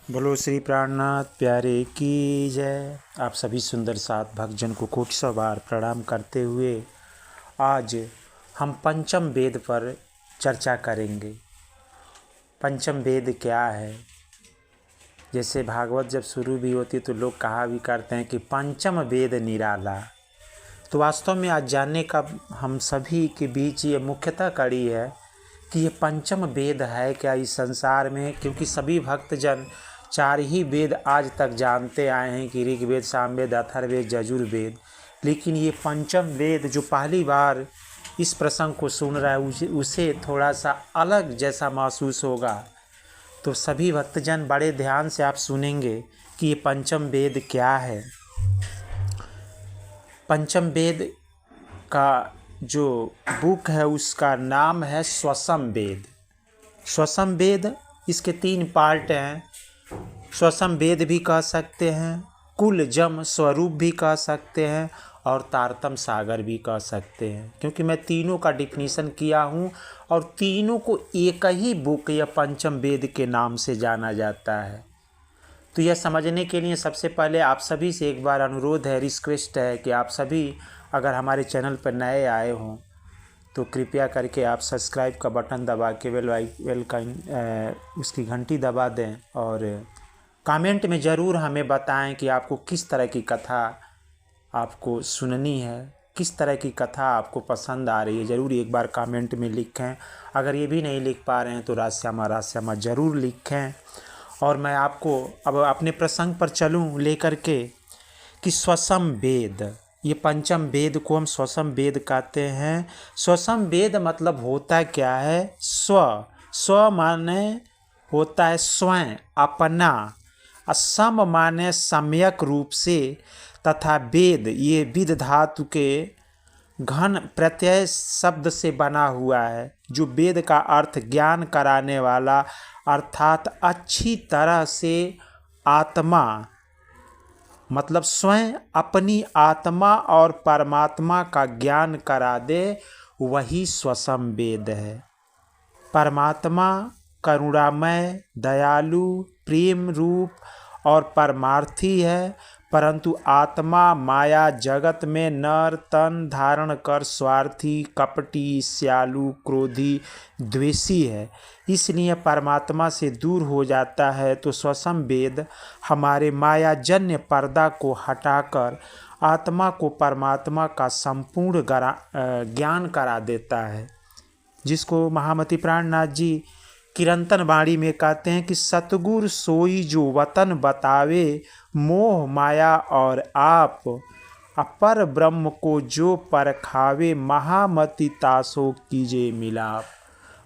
बोलो श्री प्राणनाथ प्यारे की जय। आप सभी सुंदर साथ भक्तजन को कोटि सौ बार प्रणाम करते हुए आज हम पंचम वेद पर चर्चा करेंगे। पंचम वेद क्या है? जैसे भागवत जब शुरू भी होती तो लोग कहा भी करते हैं कि पंचम वेद निराला। तो वास्तव में आज जानने का हम सभी के बीच ये मुख्यतः कड़ी है कि ये पंचम वेद है क्या इस संसार में, क्योंकि सभी भक्तजन चार ही वेद आज तक जानते आए हैं कि ऋग्वेद, सामवेद, अथर्ववेद, यजुर्वेद। लेकिन ये पंचम वेद जो पहली बार इस प्रसंग को सुन रहा है उसे थोड़ा सा अलग जैसा महसूस होगा। तो सभी भक्तजन बड़े ध्यान से आप सुनेंगे कि ये पंचम वेद क्या है। पंचम वेद का जो बुक है उसका नाम है स्वसम वेद। स्वसम वेद इसके 3 पार्ट हैं। स्वसम वेद भी कह सकते हैं, कुलजम स्वरूप भी कह सकते हैं और तारतम सागर भी कह सकते हैं, क्योंकि मैं तीनों का डिफिनीशन किया हूँ और तीनों को एक ही बुक या पंचम वेद के नाम से जाना जाता है। तो यह समझने के लिए सबसे पहले आप सभी से एक बार अनुरोध है, रिक्वेस्ट है कि आप सभी अगर हमारे चैनल पर नए आए हों तो कृपया करके आप सब्सक्राइब का बटन दबा के बेल का उसकी घंटी दबा दें और कमेंट में ज़रूर हमें बताएं कि आपको किस तरह की कथा आपको सुननी है, किस तरह की कथा आपको पसंद आ रही है। ज़रूर एक बार कमेंट में लिखें। अगर ये भी नहीं लिख पा रहे हैं तो राश्यामा ज़रूर लिखें। और मैं आपको अब अपने प्रसंग पर चलूँ लेकर के कि स्वसम वेद, ये पंचम वेद को हम स्वसम वेद कहते हैं। स्वसम वेद मतलब होता क्या है? स्व माने होता है स्वयं, अपना। असम माने सम्यक रूप से, तथा वेद ये विद धातु के घन प्रत्यय शब्द से बना हुआ है, जो वेद का अर्थ ज्ञान कराने वाला, अर्थात अच्छी तरह से आत्मा मतलब स्वयं अपनी आत्मा और परमात्मा का ज्ञान करा दे, वही स्वसम वेद है। परमात्मा करुणामय, दयालु, प्रेम रूप और परमार्थी है, परंतु आत्मा माया जगत में नर तन धारण कर स्वार्थी, कपटी, ईर्ष्यालु, क्रोधी, द्वेषी है। इसलिए परमात्मा से दूर हो जाता है। तो स्वसम वेद हमारे मायाजन्य पर्दा को हटाकर आत्मा को परमात्मा का संपूर्ण ज्ञान करा देता है, जिसको महामति प्राणनाथ जी किरंतन वाणी में कहते हैं कि सतगुर सोई जो वतन बतावे, मोह माया और आप अपर ब्रह्म को जो परखावे, महामति तासो कीजे मिलाप।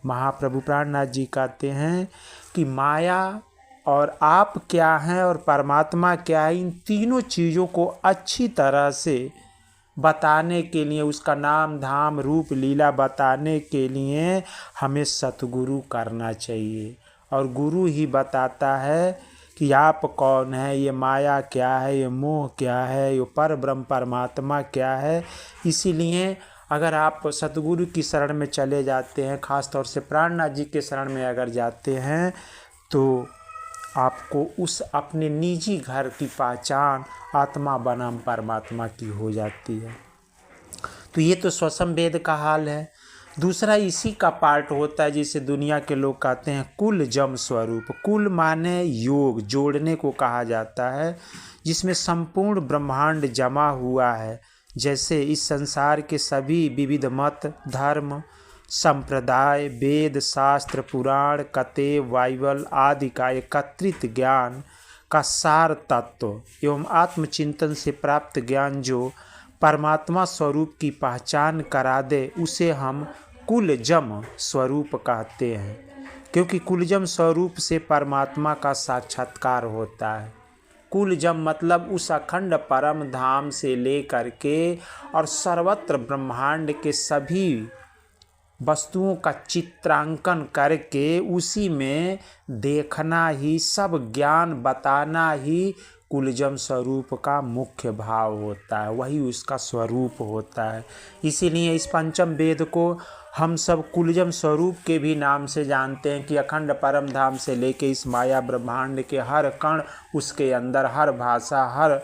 महाप्रभु प्राणनाथ जी कहते हैं कि माया और आप क्या हैं और परमात्मा क्या है, इन तीनों चीज़ों को अच्छी तरह से बताने के लिए, उसका नाम धाम रूप लीला बताने के लिए हमें सतगुरु करना चाहिए। और गुरु ही बताता है कि आप कौन है, ये माया क्या है, ये मोह क्या है, ये पर ब्रह्म परमात्मा क्या है। इसीलिए अगर आप सतगुरु की शरण में चले जाते हैं, ख़ास तौर से प्राणनाथ जी के शरण में अगर जाते हैं, तो आपको उस अपने निजी घर की पहचान आत्मा बनाम परमात्मा की हो जाती है। तो ये तो स्वसम वेद का हाल है। दूसरा इसी का पार्ट होता है जिसे दुनिया के लोग कहते हैं कुलजम स्वरूप। कुल माने योग, जोड़ने को कहा जाता है, जिसमें संपूर्ण ब्रह्मांड जमा हुआ है। जैसे इस संसार के सभी विविध मत, धर्म, संप्रदाय, वेद, शास्त्र, पुराण, कते, बाइबल आदि का एकत्रित ज्ञान का सार तत्व एवं आत्मचिंतन से प्राप्त ज्ञान जो परमात्मा स्वरूप की पहचान करा दे, उसे हम कुलजम स्वरूप कहते हैं, क्योंकि कुलजम स्वरूप से परमात्मा का साक्षात्कार होता है। कुलजम मतलब उस अखंड परम धाम से लेकर के और सर्वत्र ब्रह्मांड के सभी वस्तुओं का चित्रांकन करके उसी में देखना ही, सब ज्ञान बताना ही कुलजम स्वरूप का मुख्य भाव होता है, वही उसका स्वरूप होता है। इसीलिए इस पंचम वेद को हम सब कुलजम स्वरूप के भी नाम से जानते हैं कि अखंड परम धाम से लेके इस माया ब्रह्मांड के हर कण, उसके अंदर हर भाषा, हर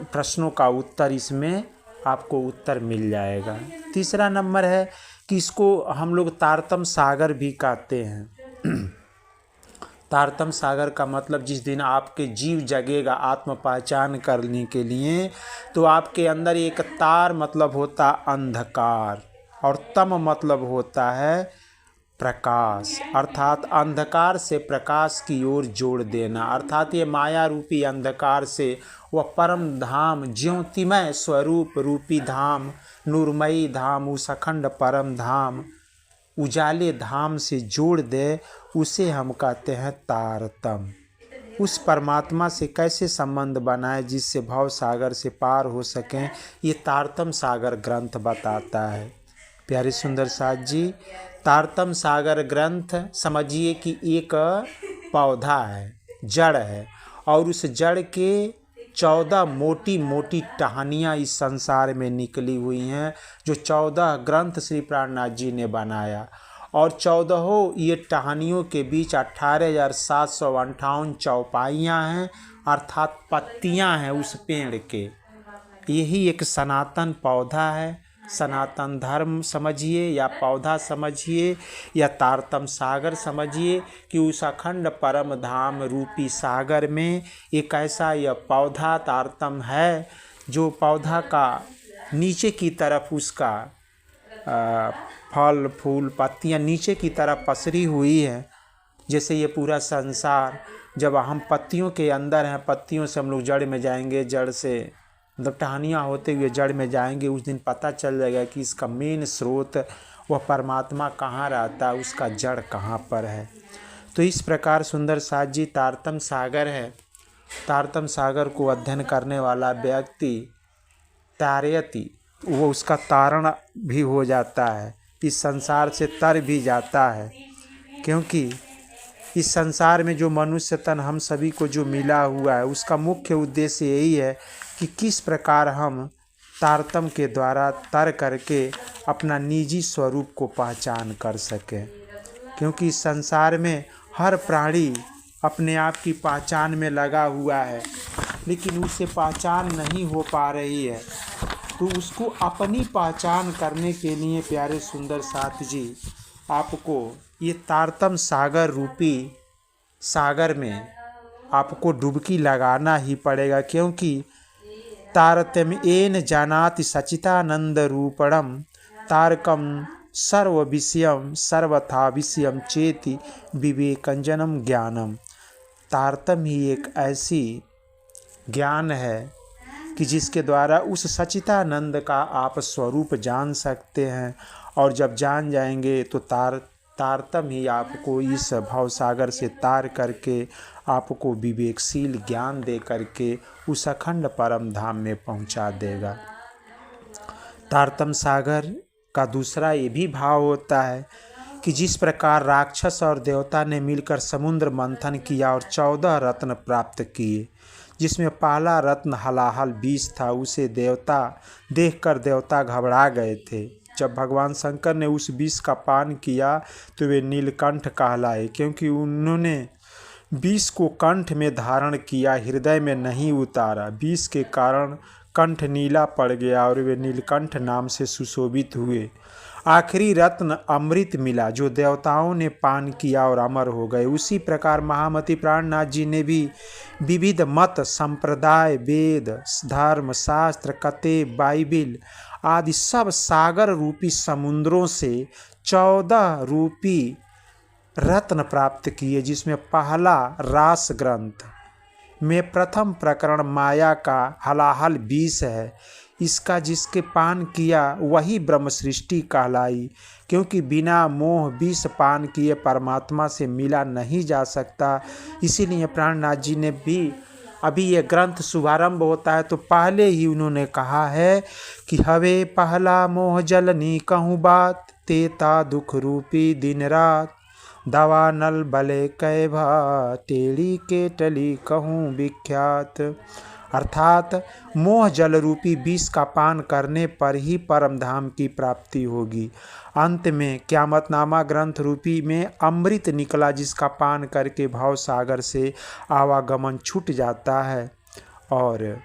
प्रश्नों का उत्तर इसमें आपको उत्तर मिल जाएगा। तीसरा नंबर है कि इसको हम लोग तारतम सागर भी कहते हैं। तारतम सागर का मतलब जिस दिन आपके जीव जगेगा आत्म पहचान करने के लिए, तो आपके अंदर एक तार मतलब होता अंधकार और तम मतलब होता है प्रकाश, अर्थात अंधकार से प्रकाश की ओर जोड़ देना। अर्थात ये माया रूपी अंधकार से वह परम धाम, ज्योतिमय स्वरूप रूपी धाम, नूरमयी धाम, उस अखंड परम धाम, उजाले धाम से जोड़ दे, उसे हम कहते हैं तारतम। उस परमात्मा से कैसे संबंध बनाए जिससे भव सागर से पार हो सकें, ये तारतम सागर ग्रंथ बताता है। प्यारे सुंदर साथ जी, तारतम सागर ग्रंथ समझिए कि एक पौधा है, जड़ है, और उस जड़ के 14 मोटी मोटी टहनियाँ इस संसार में निकली हुई हैं, जो 14 ग्रंथ श्री प्राणनाथ जी ने बनाया। और 14 ये टहनियों के बीच 18,758 चौपाइयाँ हैं, अर्थात पत्तियाँ हैं उस पेड़ के। यही एक सनातन पौधा है। सनातन धर्म समझिए या पौधा समझिए या तारतम सागर समझिए कि उस अखंड परम धाम रूपी सागर में एक ऐसा यह पौधा तारतम है, जो पौधा का नीचे की तरफ उसका फल फूल पत्तियां नीचे की तरफ पसरी हुई है। जैसे ये पूरा संसार, जब हम पत्तियों के अंदर हैं, पत्तियों से हम लोग जड़ में जाएंगे, जड़ से मतलब टहनियाँ होते हुए जड़ में जाएंगे, उस दिन पता चल जाएगा कि इसका मेन स्रोत वह परमात्मा कहाँ रहता है, उसका जड़ कहाँ पर है। तो इस प्रकार सुंदर साथ जी तारतम सागर है। तारतम सागर को अध्ययन करने वाला व्यक्ति तारयति, वो उसका तारण भी हो जाता है, इस संसार से तर भी जाता है। क्योंकि इस संसार में जो मनुष्य तन हम सभी को जो मिला हुआ है, उसका मुख्य उद्देश्य यही है कि किस प्रकार हम तारतम के द्वारा तर करके अपना निजी स्वरूप को पहचान कर सकें। क्योंकि इस संसार में हर प्राणी अपने आप की पहचान में लगा हुआ है, लेकिन उसे पहचान नहीं हो पा रही है। तो उसको अपनी पहचान करने के लिए प्यारे सुंदर साथ जी, आपको ये तारतम सागर रूपी सागर में आपको डुबकी लगाना ही पड़ेगा। क्योंकि तारतम्येन जानाति सच्चिदानंद रूपणम तारकम सर्व विषयम सर्वथा विषयम चेति विवेकंजनम ज्ञानम। तारतम ही एक ऐसी ज्ञान है कि जिसके द्वारा उस सच्चिदानंद का आप स्वरूप जान सकते हैं। और जब जान जाएंगे तो तारतम ही आपको इस भवसागर से तार करके आपको विवेकशील ज्ञान दे करके उस अखंड परम धाम में पहुंचा देगा। तारतम सागर का दूसरा ये भी भाव होता है कि जिस प्रकार राक्षस और देवता ने मिलकर समुद्र मंथन किया और 14 रत्न प्राप्त किए, जिसमें पहला रत्न हलाहल विष था, उसे देवता देखकर देवता घबरा गए थे। जब भगवान शंकर ने उस विष का पान किया तो वे नीलकंठ कहलाए, क्योंकि उन्होंने विष को कंठ में धारण किया, हृदय में नहीं उतारा। विष के कारण कंठ नीला पड़ गया और वे नीलकंठ नाम से सुशोभित हुए। आखिरी रत्न अमृत मिला, जो देवताओं ने पान किया और अमर हो गए। उसी प्रकार महामति प्राणनाथ जी ने भी विविध मत संप्रदाय, वेद, धर्म, शास्त्र, कते, बाइबिल आदि सब सागर रूपी समुद्रों से 14 रूपी रत्न प्राप्त किए, जिसमें पहला रास ग्रंथ में प्रथम प्रकरण माया का हलाहल विष है। इसका जिसके पान किया वही ब्रह्म सृष्टि कहलाई, क्योंकि बिना मोह विष पान किए परमात्मा से मिला नहीं जा सकता। इसीलिए प्राणनाथ जी ने भी अभी ये ग्रंथ शुभारंभ होता है तो पहले ही उन्होंने कहा है कि हवे पहला मोह जलनी कहूँ बात, तेता दुख रूपी दिन रात, दवा नल बले कैभा टेढ़ी के टली कहूँ विख्यात। अर्थात मोह जल रूपी विष का पान करने पर ही परम धाम की प्राप्ति होगी। अंत में क़यामतनामा ग्रंथ रूपी में अमृत निकला, जिसका पान करके भाव सागर से आवागमन छूट जाता है। और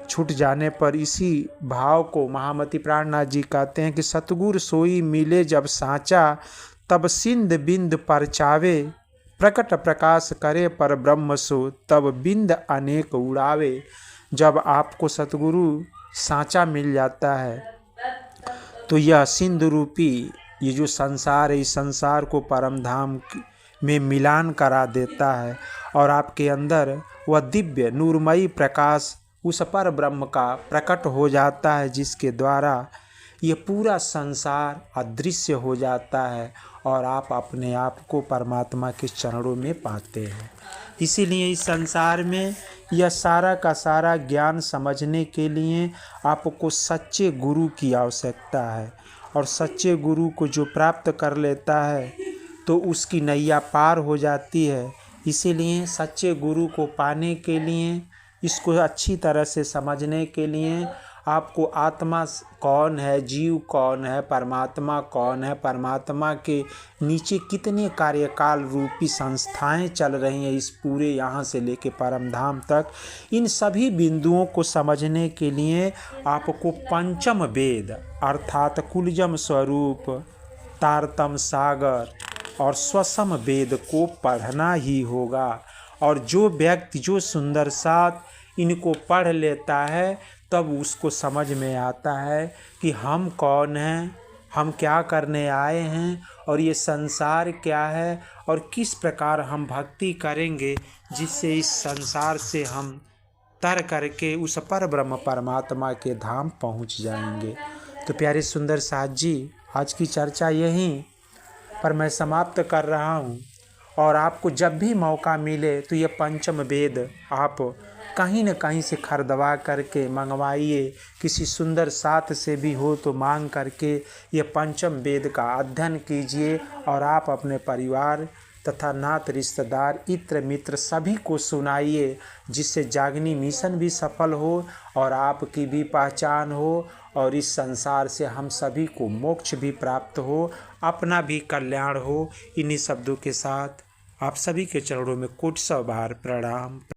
छूट जाने पर इसी भाव को महामति प्राणनाथ जी कहते हैं कि सतगुर सोई मिले जब साँचा, तब सिंध बिंद परचावे, प्रकट प्रकाश करे पर ब्रह्म सो, तब बिंद अनेक उड़ावे। जब आपको सतगुरु साँचा मिल जाता है तो यह सिंधु रूपी ये जो संसार है, इस संसार को परम धाम में मिलान करा देता है और आपके अंदर वह दिव्य नूरमयी प्रकाश उस पर ब्रह्म का प्रकट हो जाता है, जिसके द्वारा ये पूरा संसार अदृश्य हो जाता है और आप अपने आप को परमात्मा के चरणों में पाते हैं। इसीलिए इस संसार में यह सारा का सारा ज्ञान समझने के लिए आपको सच्चे गुरु की आवश्यकता है, और सच्चे गुरु को जो प्राप्त कर लेता है तो उसकी नैया पार हो जाती है। इसीलिए सच्चे गुरु को पाने के लिए, इसको अच्छी तरह से समझने के लिए आपको आत्मा कौन है, जीव कौन है, परमात्मा कौन है, परमात्मा के नीचे कितने कार्यकाल रूपी संस्थाएं चल रही हैं इस पूरे यहाँ से लेके परम धाम तक, इन सभी बिंदुओं को समझने के लिए आपको पंचम वेद अर्थात कुलजम स्वरूप, तारतम सागर और स्वसम वेद को पढ़ना ही होगा। और जो व्यक्ति जो सुंदर साथ इनको पढ़ लेता है तब उसको समझ में आता है कि हम कौन हैं, हम क्या करने आए हैं और ये संसार क्या है और किस प्रकार हम भक्ति करेंगे जिससे इस संसार से हम तर करके उस पर ब्रह्म परमात्मा के धाम पहुंच जाएंगे। तो प्यारे सुंदर साथ जी, आज की चर्चा यहीं पर मैं समाप्त कर रहा हूं, और आपको जब भी मौका मिले तो ये पंचम वेद आप कहीं न कहीं से खरीदवा करके मंगवाइए, किसी सुंदर साथ से भी हो तो मांग करके ये पंचम वेद का अध्ययन कीजिए और आप अपने परिवार तथा नात रिश्तेदार इत्र मित्र सभी को सुनाइए, जिससे जागनी मिशन भी सफल हो और आपकी भी पहचान हो और इस संसार से हम सभी को मोक्ष भी प्राप्त हो, अपना भी कल्याण हो। इन्हीं शब्दों के साथ आप सभी के चरणों में कोटि सौ बार प्रणाम।